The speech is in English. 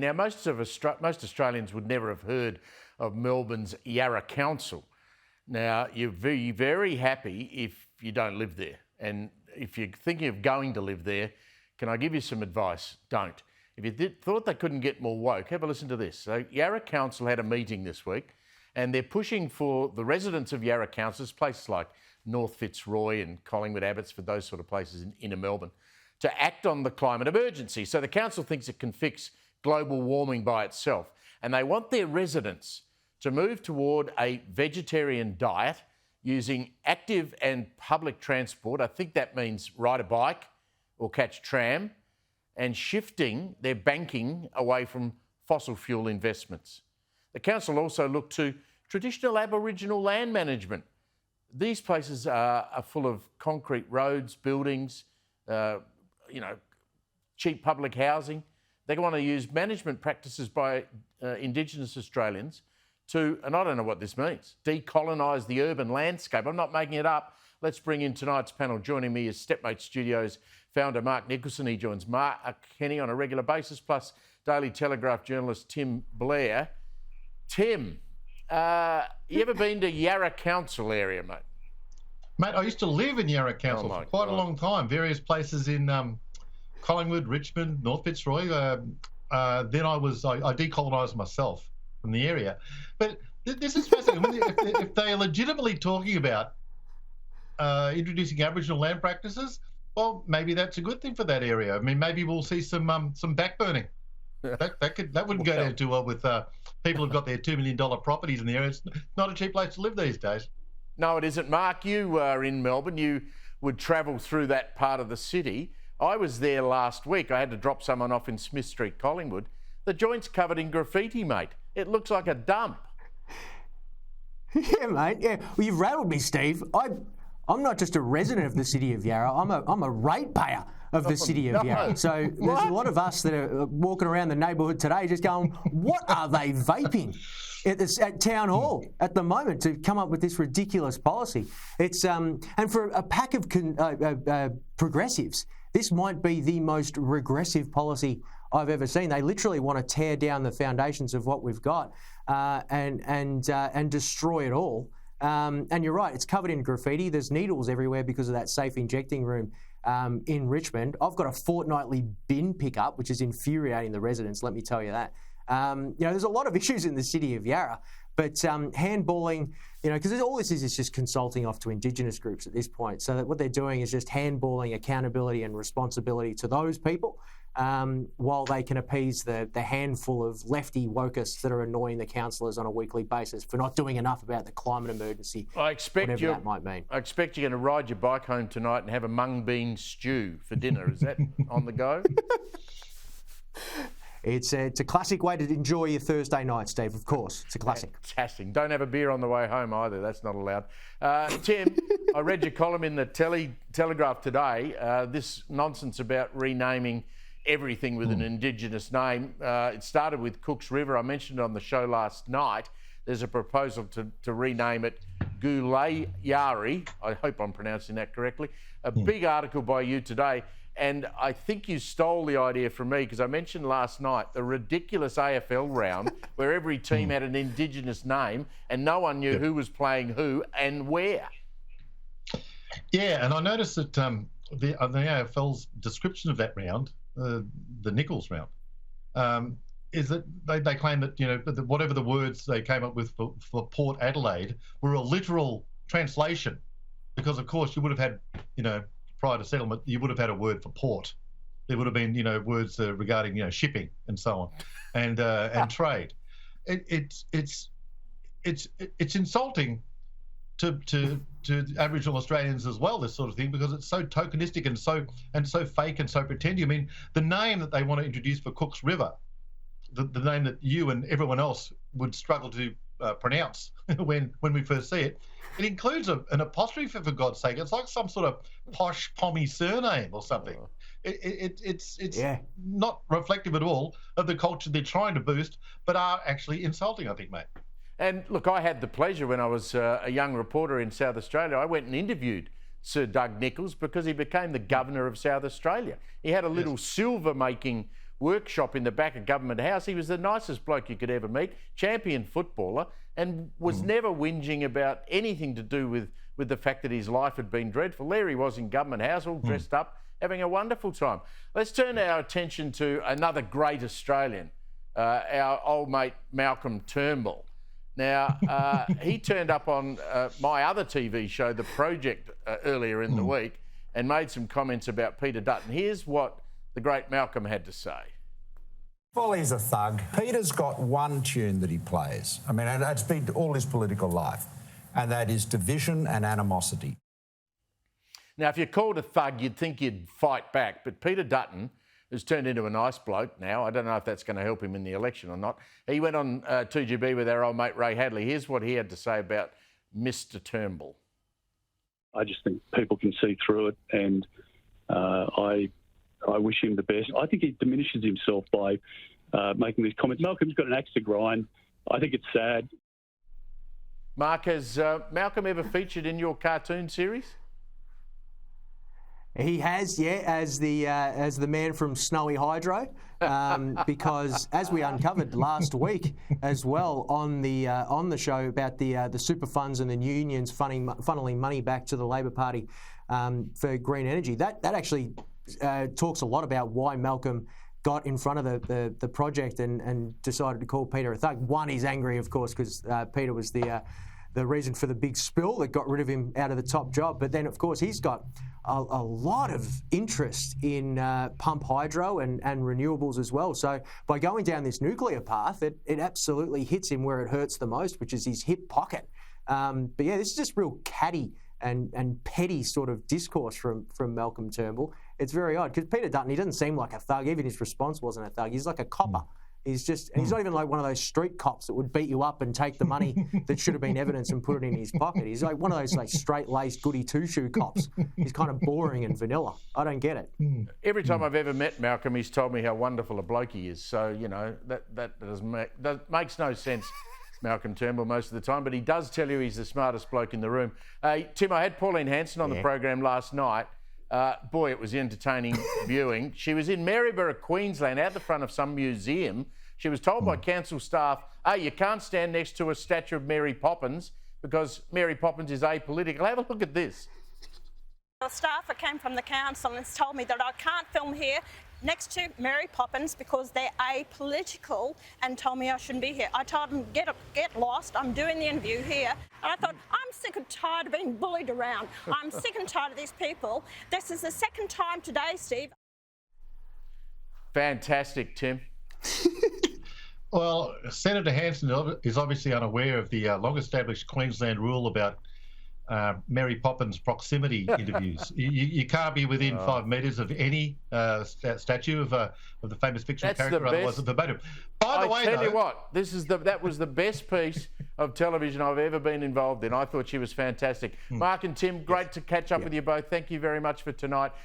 Now, most Australians would never have heard of Melbourne's Yarra Council. Now, you're very, very happy if you don't live there. And if you're thinking of going to live there, can I give you some advice? Don't. If you thought they couldn't get more woke, have a listen to this. So Yarra Council had a meeting this week and they're pushing for the residents of Yarra Councils, places like North Fitzroy and Collingwood, Abbotsford, those sort of places in inner Melbourne, to act on the climate emergency. So the council thinks it can fix global warming by itself. And they want their residents to move toward a vegetarian diet using active and public transport. I think that means ride a bike or catch tram, and shifting their banking away from fossil fuel investments. The council also looked to traditional Aboriginal land management. These places are full of concrete roads, buildings, cheap public housing. They want to use management practices by Indigenous Australians to, and I don't know what this means, decolonise the urban landscape. I'm not making it up. Let's bring in tonight's panel. Joining me is Stepmate Studios founder Mark Nicholson. He joins Mark Kenny on a regular basis, plus Daily Telegraph journalist Tim Blair. Tim, you ever been to Yarra Council area, mate? Mate, I used to live in Yarra Council for quite a long time, various places in Collingwood, Richmond, North Fitzroy. Then I decolonised myself from the area. But this is fascinating. If they are legitimately talking about introducing Aboriginal land practices, well, maybe that's a good thing for that area. I mean, maybe we'll see some backburning. That wouldn't go down too well with people who've got their $2 million properties in the area. It's not a cheap place to live these days. No, it isn't. Mark, you are in Melbourne. You would travel through that part of the city. I was there last week. I had to drop someone off in Smith Street, Collingwood. The joint's covered in graffiti, mate. It looks like a dump. Yeah, mate. Yeah. Well, you've rattled me, Steve. I'm not just a resident of the city of Yarra. I'm a ratepayer of the city of Yarra. So there's a lot of us that are walking around the neighbourhood today just going, what are they vaping at Town Hall at the moment to come up with this ridiculous policy? It's and for a pack of progressives, this might be the most regressive policy I've ever seen. They literally want to tear down the foundations of what we've got and destroy it all. And you're right, it's covered in graffiti. There's needles everywhere because of that safe injecting room in Richmond. I've got a fortnightly bin pickup, which is infuriating the residents, let me tell you that. There's a lot of issues in the city of Yarra, but handballing, because all this is just consulting off to Indigenous groups at this point. So that what they're doing is just handballing accountability and responsibility to those people while they can appease the handful of lefty wokists that are annoying the councillors on a weekly basis for not doing enough about the climate emergency, whatever that might mean. I expect you're going to ride your bike home tonight and have a mung bean stew for dinner. Is that on the go? It's a classic way to enjoy your Thursday night, Steve, of course. It's a classic. Fantastic. Don't have a beer on the way home either. That's not allowed. Tim, I read your column in the Telegraph today. This nonsense about renaming everything with an Indigenous name. It started with Cooks River. I mentioned it on the show last night. There's a proposal to rename it Gulayari. I hope I'm pronouncing that correctly. A big article by you today. And I think you stole the idea from me because I mentioned last night the ridiculous AFL round where every team had an Indigenous name and no one knew who was playing who and where. Yeah, and I noticed that the AFL's description of that round, the Nichols round, is that they claim that whatever the words they came up with for Port Adelaide were a literal translation, because of course you would have had prior to settlement you would have had a word for port. There would have been words regarding shipping and so on, and trade. It's insulting to Aboriginal Australians as well, this sort of thing, because it's so tokenistic and so fake and so pretendy. I mean, the name that they want to introduce for Cooks River, the name that you and everyone else would struggle to pronounce when we first see it, it includes an apostrophe for God's sake. It's like some sort of posh pommy surname or something. It's not reflective at all of the culture they're trying to boost, but are actually insulting, I think, mate. And look, I had the pleasure when I was a young reporter in South Australia. I went and interviewed Sir Doug Nicholls because he became the governor of South Australia. He had a little silver making workshop in the back of Government House. He was the nicest bloke you could ever meet, champion footballer, and was never whinging about anything to do with the fact that his life had been dreadful. There he was in Government House, all dressed up, having a wonderful time. Let's turn our attention to another great Australian, our old mate Malcolm Turnbull. Now, he turned up on my other TV show, The Project, earlier in the week, and made some comments about Peter Dutton. Here's what the great Malcolm had to say. Well, he's a thug. Peter's got one tune that he plays. I mean, it's been all his political life, and that is division and animosity. Now, if you're called a thug, you'd think you'd fight back, but Peter Dutton, who's turned into a nice bloke now, I don't know if that's going to help him in the election or not, he went on 2GB with our old mate Ray Hadley. Here's what he had to say about Mr Turnbull. I just think people can see through it, and I wish him the best. I think he diminishes himself by making these comments. Malcolm's got an axe to grind. I think it's sad. Mark, has Malcolm ever featured in your cartoon series? He has, yeah, as the man from Snowy Hydro, because as we uncovered last week as well on the show about the super funds and the unions funneling money back to the Labor Party for green energy, that actually talks a lot about why Malcolm got in front of the project and decided to call Peter a thug. One, he's angry, of course, because Peter was the reason for the big spill that got rid of him out of the top job. But then, of course, he's got a lot of interest in pump hydro and renewables as well. So by going down this nuclear path, it absolutely hits him where it hurts the most, which is his hip pocket. But yeah, this is just real catty and petty sort of discourse from Malcolm Turnbull. It's very odd because Peter Dutton, he doesn't seem like a thug. Even his response wasn't a thug. He's like a copper. He's not even like one of those street cops that would beat you up and take the money that should have been evidence and put it in his pocket. He's like one of those like straight-laced goody two-shoe cops. He's kind of boring and vanilla. I don't get it. Every time I've ever met Malcolm, he's told me how wonderful a bloke he is. So, you know, that makes no sense, Malcolm Turnbull, most of the time. But he does tell you he's the smartest bloke in the room. Tim, I had Pauline Hanson on the program last night. Boy, it was entertaining viewing. She was in Maryborough, Queensland, out the front of some museum. She was told by council staff, hey, you can't stand next to a statue of Mary Poppins because Mary Poppins is apolitical. Have a look at this. A staffer came from the council and told me that I can't film here next to Mary Poppins because they're apolitical, and told me I shouldn't be here. I told them, get lost, I'm doing the interview here. And I thought, I'm sick and tired of being bullied around. I'm sick and tired of these people. This is the second time today, Steve. Fantastic, Tim. Well, Senator Hanson is obviously unaware of the long-established Queensland rule about Mary Poppins proximity interviews. You can't be within 5 metres of any statue of the famous fictional character, otherwise it's verbatim. By the way, I tell you what, that was the best piece of television I've ever been involved in. I thought she was fantastic. Mark and Tim, great to catch up with you both. Thank you very much for tonight.